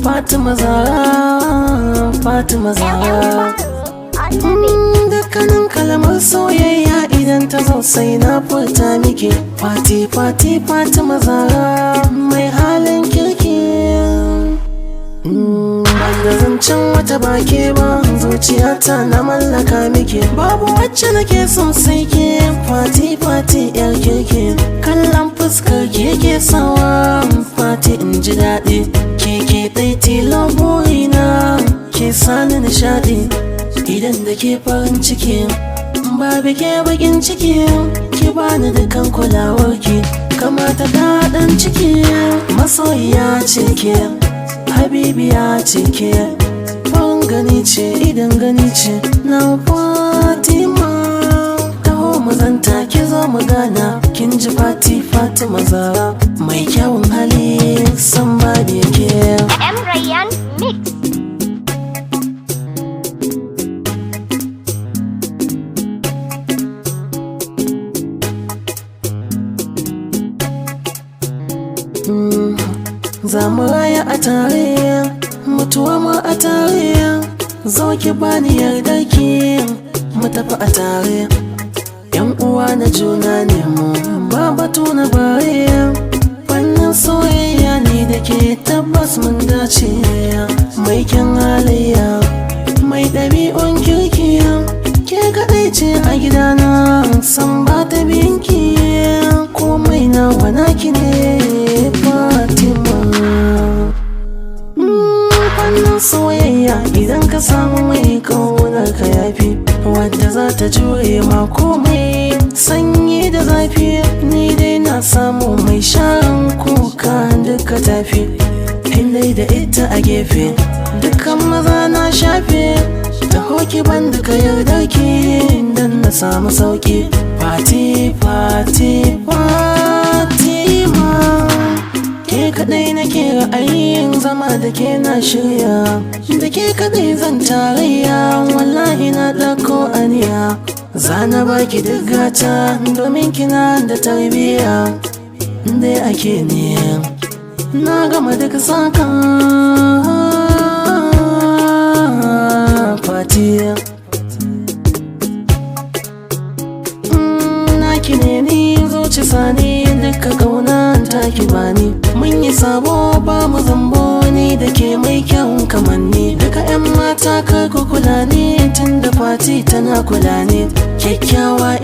Fatima Zahra, Fatima Zahra. Dukkanin kalmar soyayya idan ta zo sai na furta miki. Fati Fati Fatima Zahra mai halin kirki. Banda zancen wata bake ba, zuciyata na mallaka miki. Babu wacce nake son sai ke, Fati Fati yar kirki. Kallon fuskar ke sawa Fati in ji daɗi. Ke ɗai tilo burina, ke sani nishaɗi. Idan da ke farin ciki, babu ke bakin ciki. Ki bani dukan kulawarki, kamata daɗin ciki. Masoyiya ce ke, habibiya ce ke. Farin gani ce, idan gani ce na Fatima. Taho mu zanta, ki zo mu gana. Kin ji Fati Fatima Zahra mai kyawun hali, san ba da yake. M. Rayyan Mix. Za mu raya a tare, mutuwa ma a tare. Zo ki bani yardar ki, mu tafi a tare. Yan uwa na juna ne mu, ba batu na bare. Fannin soyayya ne da ke tabbas mun dace. Mai kyan halayya, mai ɗabi'un kirki. Ke kaɗai ce a gidana, san ba ta binki. Komai na wanaki ne Fatima. Fannin soyayya idan ka samu mai kaunar ka yafi, wadda za ta jure ma komai sanyi da zafi. Ni dai na samu mai sharan kuka duka tafi. Indai da ita a gefe, dukkan maza na shafe. Taho ki ban duka yardar ki, dan na samu sauki. Fati Fati Fatima, ke kadai nake ra'ayin zama da ke na shirya. Da ke kadai zan tarayya, wallahi na ɗauko aniya. Zana baki duk gata domin kina da tarbiyya. Dai ake ne na gama duk saka Fati. Naki ne ni zuci sani, duka kauna taki bani. Mun yi sabo ba mu zambo, ni da ke mai kyawun kamanni. Duka 'yan mata kar ku kula ni, tun da Fati tana kula ni. Kyakkyawa